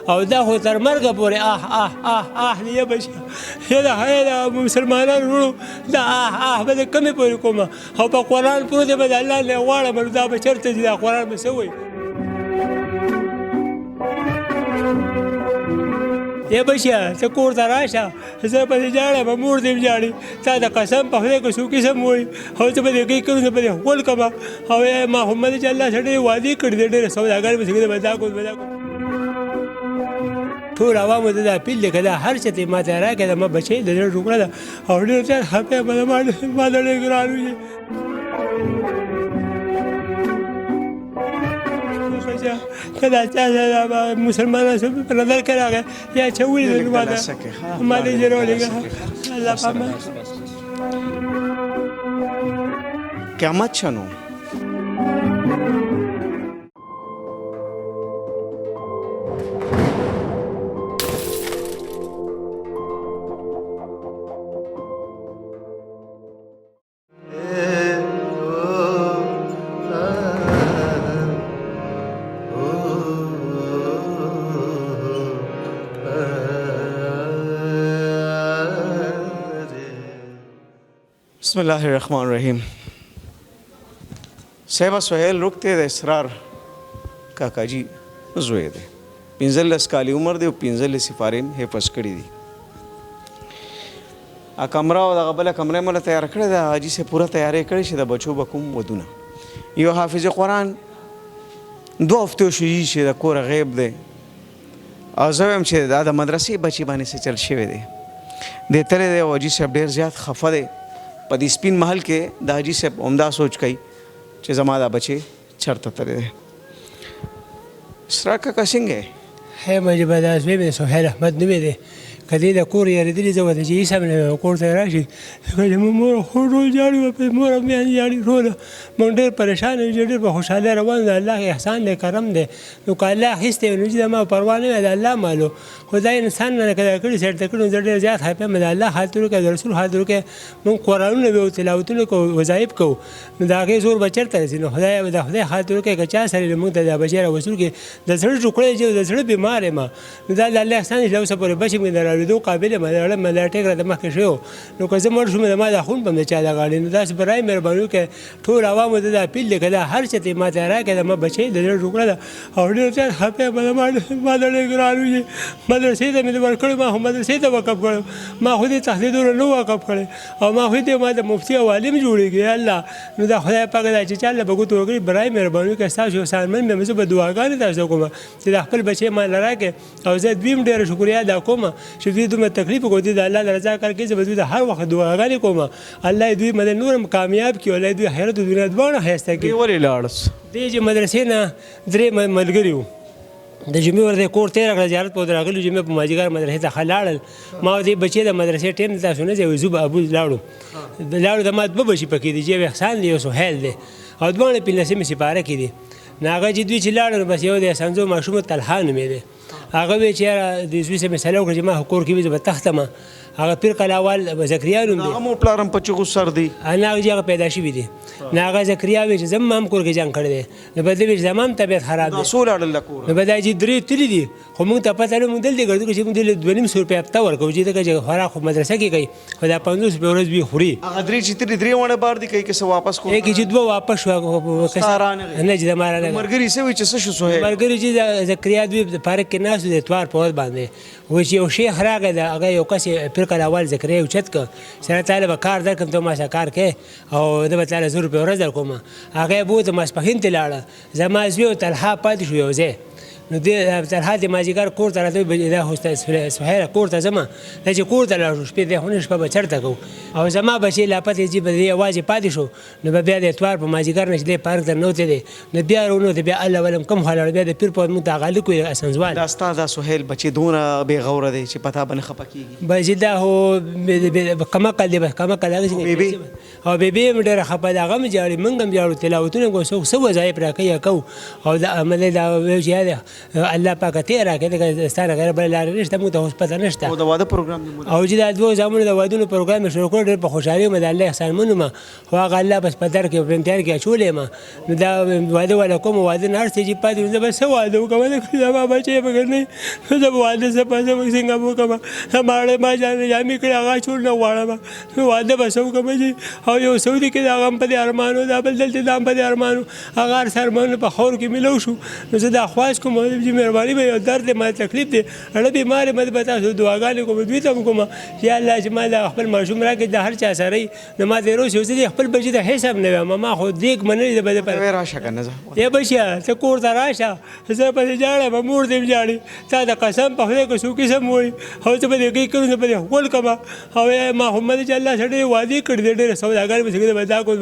او دا خو تر مرګه پورې دی بچیا دا مسلمانانو وروڼو دا به د کمې پورې کومه او په قرآن پروت دی به د الله نه غواړم نو دا به چېرته ځي دا قرآن به څه وایي ای بچیا ته کور ته راشه زه په دې ژاړم مور دې ژاړي تا د قسم په خدای که څو قسم وایي او زه به دې کوي کړو زه به دې غول کړم او ما محمد چې الله سره ډېرې وعدې کړي دي ډېرې سوداګر به څنګه به دا کوو ټول عوامو ته دا اپیل دی که دا هر څه ته یې ماته راکړې ده ما بچی د زړه ټوکړه ده او ډېر زیات خفه یم ما ته ډېر ګران وي که دا چا مسلمانان سره په نظر کې راغی یا څه ولیدل ما دې ژر ولېږه الله په امان قیامت شنو بسم الله الرحمن الرحیم صاحب سہیل رکتے د اسرار کاکا جی زوی دی 15 کالی عمر دی او 15 سفارین حفظ کړي دي ا کمره او دغه بله کمره مله تیار کړې ده حاجي سے پوره تیاری کړې چې د بچو به کوم ودونه یو حافظ قرآن 2 هفتو شوي چې د کور غیب دی او زه وایم چې دا د مدرسې بچي باندې څه چل شوی دی دی تللی دی او حاجي صاحب ډېر زیات خفه دی په دې سپین محل کې د حاجي صاحب عمده سوچ کوي چې زما دا بچی چېرته تللی دی اسرار کاکا څنګه یې ښه مجبه دا زوی مې سهیل احمد نومې دی که دې د کور یارېدلي زه ورته چې عیسی مې کور ته راشي که زموږ مور خو ټول ژاړي مور او میندې ژاړي ټوله موږ ډېر پریشان یو چې ډېر په خوشحالۍ روان د الله احسان دی کرم دی نو که الله اخیستی نو چې زما پروا نه وي د الله مالو خو دا انسان نه که دا کړي سیټ ته کړي نو زه ډېر زیات خفه یم د الله خاطر وکړه د رسول خاطر وکړه موږ قرآنونه به تلاوتونه کوو وظایف کوو نو د هغې زور به چېرته رسي نو خدای د خدای خاطر وکړه که چا سره موږ ته دا بچی راوصول کړي د زړه ټوکړی چې د زړه بیمار یم نو دا د الله احسان دی چې اوسه پورې بچ مې د راوړېدو قابل یم مې دا ټیک راته مخکې شوی و نو که زه مړ شوم د ما دا خون به م د چا د غاړې نو داسې برای مهرباني وکړئ ټول عوامو ته دا اپیل دی که دا هر څه ته یې ماته راکړې ده ما بچی د زړه ټوکړه ده او ډېر زیات خفه یم ما ته ډېر ګران وي مدرسې ته مې ورکړی ما خو مدرسې ته وقف کړی ما خو دې تهدیدونه نه وقف کړی او ما خو دې ما د مفتي او عالم جوړېږي یا الله نو دا خدای پاک دا چې چا له به ګوتو وکړي برای مهرباني وکړئ ستاسو احسانمن یم زه به دعاګانې تاسو ته کوم چې دا خپل بچی ما له راکړې او زه دوی هم ډېره شکریا ادا کوم چې دوی دومره تکلیف وکړو دوی د الله د رضا کار کوي زه به دوی د هر وخت دعاګانې کوم الله دوی مدد نور هم کامیاب کړي الله دوی حیرت د دنیا دواړه ښایسته کړي ولې لاړس دې چې مدرسې نه 3 ملګري وو د جمعې ورته کور تېره کړه زیارت په راغلو جمعې په مازدیګر مدرسې ته ښه لاړل ما دې بچې د مدرسې ټیم تاسو نه ځئ زه به ابو لاړو د ما 2 بچي پکې دي چې یو احسان دی یو سهیل دی او دواړه 15مې سپاره کې دي نو هغه چې دوی چې لاړل بس یو د احسانزو ماشوم طلحه نومې دی هغه وی چې د زوی سره مسله وکړه چې ما کور کې زه به تختم هغه پیر کلاوال زکریا نوم دی هغه پلارم په چغو سر دی انا هغه پیدا شوی دی نه هغه زکریا وی چې زم هم کور کې جنگ کړی دی نو بده وی زمام طبیعت خراب دی رسول الله کور نو بده چې 3 تللی دي خو موږ ته پته نه مونږ دلته ګرځو چې موږ دلته 2.5 روپیا هفته ورکوو چې دغه خوراک خو مدرسه کې کوي خو دا 500 روپیا ورځ به خوري هغه 3 ونه بار دی کوي که څه واپس کو کې چې 2 واپس شو نه چې زماره نه مرګري سوي چې څه شو سوهیل مرګري چې زکریا دوی په پارک کې ناس د اتوار په ورځ باندې و چې یو شیخ راغی د هغه یو کس پیر کلاوال زکریا اوچت که سره تعالی به کار درکړم ته ما سره کار کوې او زه به تعالی 100 روپۍ ورځ درکوم هغه یې بوته ماسپښین ته لاړه زما زوی او طلحه پاتې شو یو ځای نو دې طلحه د مازدیګر کور ته راته دا خو سهیله کور ته ځمه دا چې کور ته لاړ شو شپې دی خو نه شپه به چېرته کوو او زما بچی لا پتې چې به دې یوازې پاتې شو نو به بیا د اتوار په مازدیګر نه چې دی پارک ته ننوتی دی نو بیا رونوتی بیا الله ولم کم خوا لاړ بیا د پیر په موږ ته هغه لیکو اسنزوال دا ستا دا سهیل بچې دونه بې غوره دی چې پتا به نه خفه کېږي بچې دا خو کمقل دی بس کمقل هغه او بیبي هم ډېره خفه ده هغه هم ژاړي موږ هم ژاړو تلاوتونه کوو څوک څه وظایف راکوي یا کوو او دا عملی دا چې الله پاک ته راکړي ستاره غیر بل لار نشته موږ ته اوس پته نشته او د واده پروګرام دی او چې دا دوه زامنو د وادونو پروګرام شروع کړ ډېر په خوشحالي مې د الله احسان منم خو هغه الله بس په در کې په امتحان کې اچولې ما نو دا واده ولا کوم واده نه هر څه چې پاتې زه بس واده وکم دا ما بچي بغیر نه زه واده زه په څنګه وکم ماړه ما ځان جامې کړې هغه چول نه غواړم نو واده بس وکم چې او یو سعودي کې دا غم په ارمانو دا بل دلته دا په ارمانو هغه سرمن په خور کې ملو شو نو زه دا خواهش کوم چې مهرباني به یو درد ما تکلیف دی اړه بیمار مې به تاسو دعاګانې کوم دوی ته کوم یا الله چې ما دا خپل ماشوم راکړي د هر چا سره نو ما دې روز یو خپل بچی ته حساب نه ما خو دیګ منلې د بده پر راشه کنه زه یا بچیا ته کور ته راشه زه په جاړه مور دې جاړي تا د قسم په خدای کو سو قسم وای او ته به کې کړو په خپل کما او ما محمد چې الله سره وادي کړ دې ډېر سوداګر به څنګه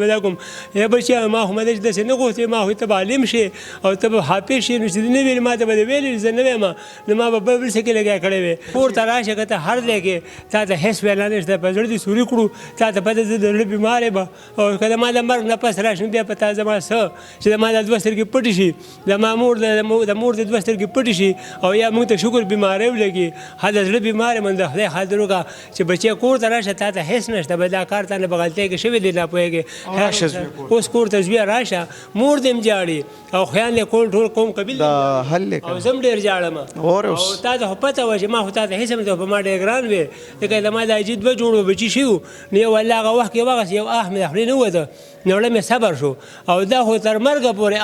ودا کوم یا بچیا ما محمد چې د سنه غوته ما هو ته عالم شي او ته حافظ شي نو چې نه ویل ما ته به ویل زه نه ما نو ما به بل څه کې لګا کړې وې کور ته راشه کته هر لګي تا ته هیڅ ویل نه شته په زړه دي سوري کړو تا ته پته زه د بیمارې به او کله ما د مرګ نه پس راشم بیا په تازه ما څه چې ما د دوه سترګې پټې شي د مامور د مور د دوه سترګې پټې شي او یا موږ ته شکر بیمارې ولګي هدا زړه بیمارې من د خدای حاضر وکړه چې بچي کور ته راشه تا ته هیڅ نشته به دا کار ته نه بغلطۍ کې شوی دی نه پوهېږي اوس کور ته بیا راشه مور دې جاړي او خیال یې کول ټول قوم قبیل دا حل او زم ډېر جاړم او تا ته پته وه چې ما خو تا ته هیڅ هم په ما ډېر ګران وې لکه د ما دا جید دوه جوړو بچي شي نو یو الله هغه وخت کې وغس یو مې د خولې نه وته نو مې صبر شو او دا خو تر مرګه پورې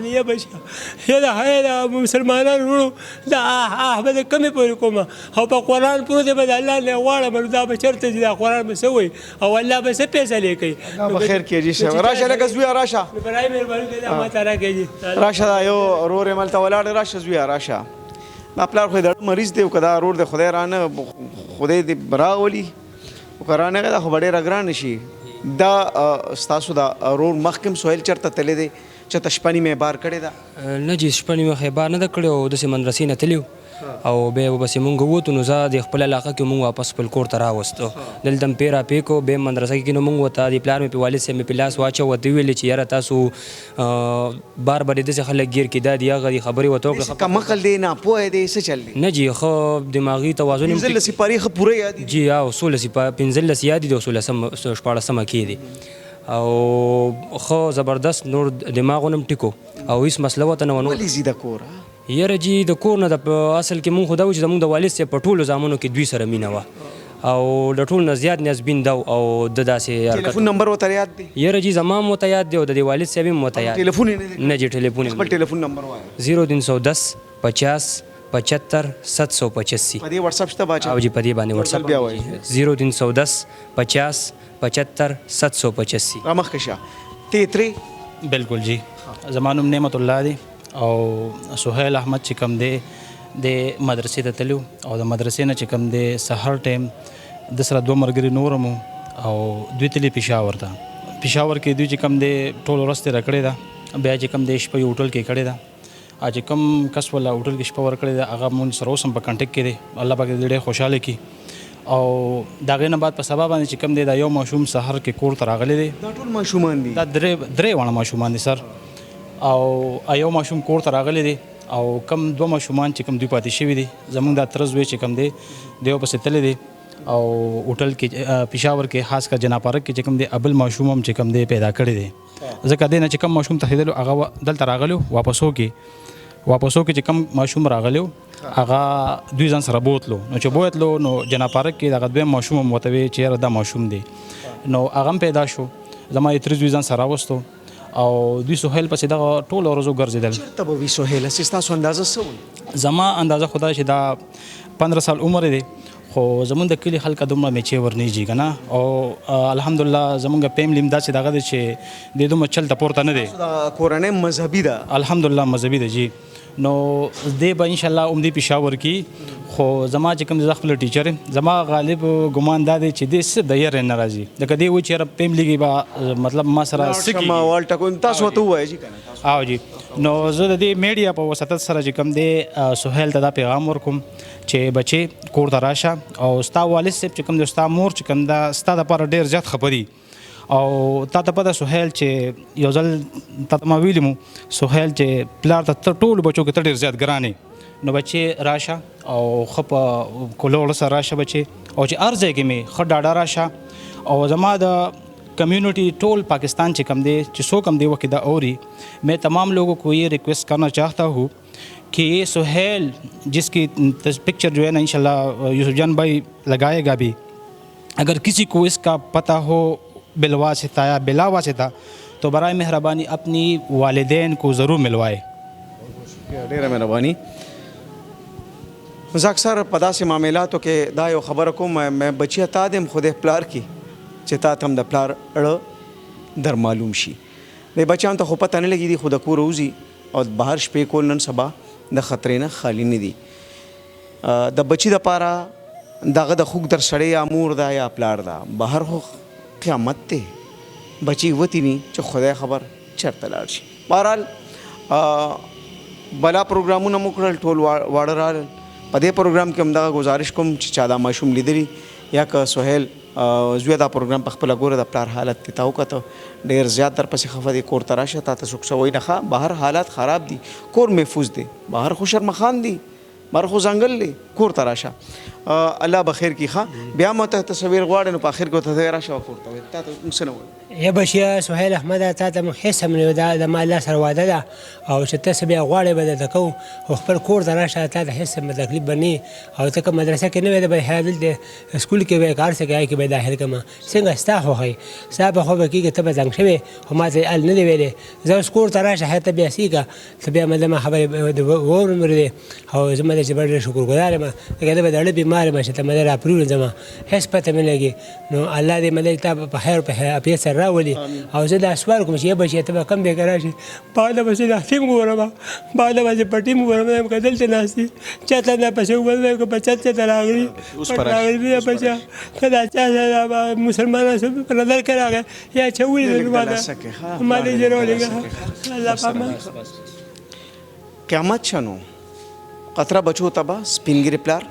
نه بچي دا مسلمانان ورو دا به کمې پورې کوم او په قرآن پورې به د الله نه غواړم دا به چېرته چې دا قرآن به څه وایي او الله به څه فیصلې کوي بخیر کېږي شه راشه لکه زویه راشه برای مهرباني کوي دا ما ته راکېږي راشه دا یو ورور یې ملته ولاړ راشه زویه راشه دا پلار خو د مریض دی او که دا ورور دی خدای رانه خدای دې راولي او که رانغی دا خو به ډېره ګرانه شي دا ستاسو دا ورور مخکې سهیل چېرته تللی دی چې ته شپه نیمه بار کړې ده نه جی شپه نیمه بار نه ده کړې او داسې مدرسې نه تللي او بیا بس مونږ ووتو نو زه د خپل علاقه کې مونږ واپس خپل کور ته راوستو دلته مې پیرا پیکو بیا مدرسه کې نو مونږ ورته د پلار مې په والد صاحب مې په لاس واچوه ورته ویلې چې یاره تاسو بار بار داسې خلک ګیر کېدا دي هغه خبرې ورته وکړه کم عقل دی ناپوهه دی څه چل دی نه جی ښه دماغي توازن پنځلس سپارې ښه پوره یاد دي جی او 15 یاد دي او 16 کې دي او ښه زبردست نور دماغونه هم ټیکو او هېڅ مسله ورته نه ونه ولې ځي د کور یاره جی د کور نه د اصل کې مونږ خو دا و چې زمونږ د والد صاحب په ټولو زامنو کې دوی سره مینه وه او د ټول نه زیات نیازبین ده او د داسې ټلیفون نمبر ورته یاد دی یاره جی زما هم ورته یاد دی او د دې والد صاحب هم ورته یاد ټلیفون یې نه جی ټلیفون خپل ټلیفون نمبر وایه 0310 50 75 785 په دې واتساپ شته باچا او جی په دې باندې واتساپ بیا وایي 0310 50 75 785 رامخکې شه ته ترې بالکل جی زما نوم نعمت الله دی او سهیل احمد چې کوم دی د مدرسې ته تلو او د مدرسې نه چې کوم دی سحر ټایم د سره دوه ملګري نور هم او دوی تلي پېښور ته پېښور کې دوی چې کوم دی ټول ورځ تېره کړې ده بیا چې کوم دی شپه یې هوټل کې کړې ده چې کوم کس ولا هوټل کې شپه ورکړې ده هغه مونږ سره اوس هم په کانټیکټ کې دی الله پاک دې ډېر خوشحاله کړي او د هغې نه بعد په سبا باندې چې کوم دی دا یو ماشوم سحر کې کور ته راغلی دی دا ټول ماشومان دي دا درې واړه ماشومان دي سر او یو ماشوم کور ته راغلی دی او کم دوه ماشومان چې کوم دوی پاتې شوي دي زموږ دا تره زوی چې کوم دی دی ورپسې تللی دی او هوټل کې پېښور کې خاص کر جناح پارک کې چې کوم دی ابل ماشوم هم چې کوم دی پیدا کړی دی ځکه دی نه چې کوم ماشوم تښتېدلو هغه دلته راغلی واپسو کې چې کوم ماشوم راغلی هغه دوی ځان سره بوتلو نو چې بوتلو نو جناح پارک کې دغه دویم ماشوم هم ورته وی چې یاره دا ماشوم دی نو هغه هم پیدا شو زما یې تره زوی ځان سره راوستو او دوی سهیل پسې دغه ټول ورځو ګرځېدل چېرته به وي سهیل هسې ستاسو اندازه څه وي زما اندازه خو دا چې دا 15 سال عمر دی خو زمونږ د کلي خلکه دومره میچې ورنیږي که نه او الحمدلله زمونږ فیملي هم داسې دغه دی چې د دومره چل ته پورته نه دی دا کورنۍ مذهبي ده الحمدلله مذهبي ده جی نو دی به انشاءالله عمدې پېښور کې خو زما چې کوم زه خپله ټیچر یم زما غالب ګمان دا دی چې دی څه د یېرې نه راځي لکه دی وایي چې یاره فیملي کې به مطلب ما سره څه کېږي وال ټکون تاسو ورته ووایه جي که او جی نو زه د دې میډیا په وسطت سره چې کوم دی سهیل ته دا پیغام ورکوم چې بچې کور ته راشه او ستا والد صاحب چې کوم دی ستا مور چې کوم دا ستا دپاره ډېر زیات خفه دي او تا ته پته سهیل چې یو ځل تا ته ما ویلي مو سهیل چې پلار ته تر ټولو بچو کې ته ډېر زیات ګران یې نو بچې راشه او ښه په کولو سره راشه بچې او چې هر ځای کې مې ښه ډاډه راشه او زما د کمیونٹی ٹول پاکستان سے کم دے سو کم دے وقت اوری میں تمام لوگوں کو یہ ریکویسٹ کرنا چاہتا ہوں کہ یہ سہیل جس کی پکچر جو ہے نا انشاءاللہ یوسف جان بھائی لگائے گا بھی اگر کسی کو اس کا پتہ ہو بالواسطہ یا بلا واسطہ تو برائے مہربانی اپنی والدین کو ضرور ملوائے. ډیره مهرباني. زه اکثر په داسې معاملاتو کې دا یو خبره کوم مې بچی تا دم خودی پلار کی چې تا ته هم د پلار اړه در معلوم شي. د بچیانو ته خو پته نه لګي دي خو د کوره وځي او بهر شپې کول نن سبا د خطرې نه خالي نه دي. د بچي دپاره دغه د خوږ در سړی یا مور ده یا پلار ده بهر خو قیامت دی بچي وتی ني چې خدای خبر چېرته لاړ شي. بهرحال بلا پروګرامونه مو کړل ټول واړه راغلل. په دې پروګرام کې هم دغه ګزارش کوم چې چا دا ماشوم لیدلی یا که سهیل زوی دا پروګرام په خپله ګوره د پلار حالت دې ته وکته ډېر زیات درپسې خفه دی. کور ته راشه تا ته څوک څه وایي نه ښه بهر حالات خراب دي کور محفوظ دی بهر خو شرمخان دی بهر خو ځنګل دی کور ته راشه الله به خیر کړي. ښه بیا مو ته تصویر غواړې نو په آخر کې ورته راشه کور ته وایي تا ته موږ څه نه وایو. یا بچیا سهیل احمده تا ته مو هېڅ هم نه دا د ما الله سره واده ده او چې ته څه بیا غواړې به درته کوو خو خپل کور ته راشه تا ته هېڅ هم تکلیف به نه او ته که مدرسه کې نه وې د به دلته سکول کې به کار څه کوې کې به داخل کړم څنګه ستا خوښوي ستا په خو به کېږي ته به زنګ شوې خو ما ته ال نه دی ویلې زه اوس کور ته راشه هلته بیا سیږه ته بیا مې زما خبرې واورم دی او زه مې چې ډېر شکرګزار یم ځکه زه به د اړه بیمار یم چې ته مې راپرېږدې زما هېڅ پته مې لګي نو الله دې مې تا په خیر په عافیت سره راولي او زه دا سوال کوم چې یا بچی ته به کم دی که راشي بعده به زه دا ټیم ګورم بعده به زه په ټیم ګورم که دلته ناست دي چا ته نه پسې وګورم که بچت ته راغلي راغلي بیا بچه که دا چا سره مسلمانان سره په نظر کې راغی یا چې ولیدل ما ته ما دې ژر ولېږه الله پامان. قیامت شنو قطره بچو ته به سپین ګیري پلار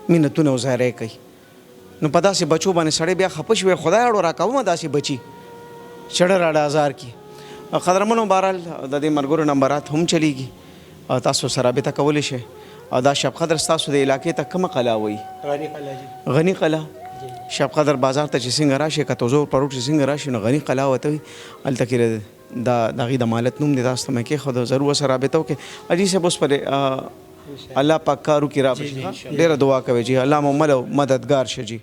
مینتونه وظاهره کوي نو په داسې بچو باندې سړی بیا خفه شوی خدای اړو راکومه داسې بچي چړه راډه ازار کی. قدرمنو بهرحال د دې ملګرو نمبرات هم چلیږي تاسو سره رابطه کولی شئ او دا شب قدر ستاسو د علاقې ته کومه قلعه وایي غني قلعه شب قدر بازار ته چې څنګه راشي که توزور پروټ چې څنګه راشي نو غني قلعه ورته وي هلته کې د هغې د مالت نوم دی تاسو ته مې کېښود ضرور ورسره رابطه وکړئ. اجي صاحب اوس پرې الله پاک کارو کې را بشي ډېره دعا کوي جي الله مو مددګار شه جي.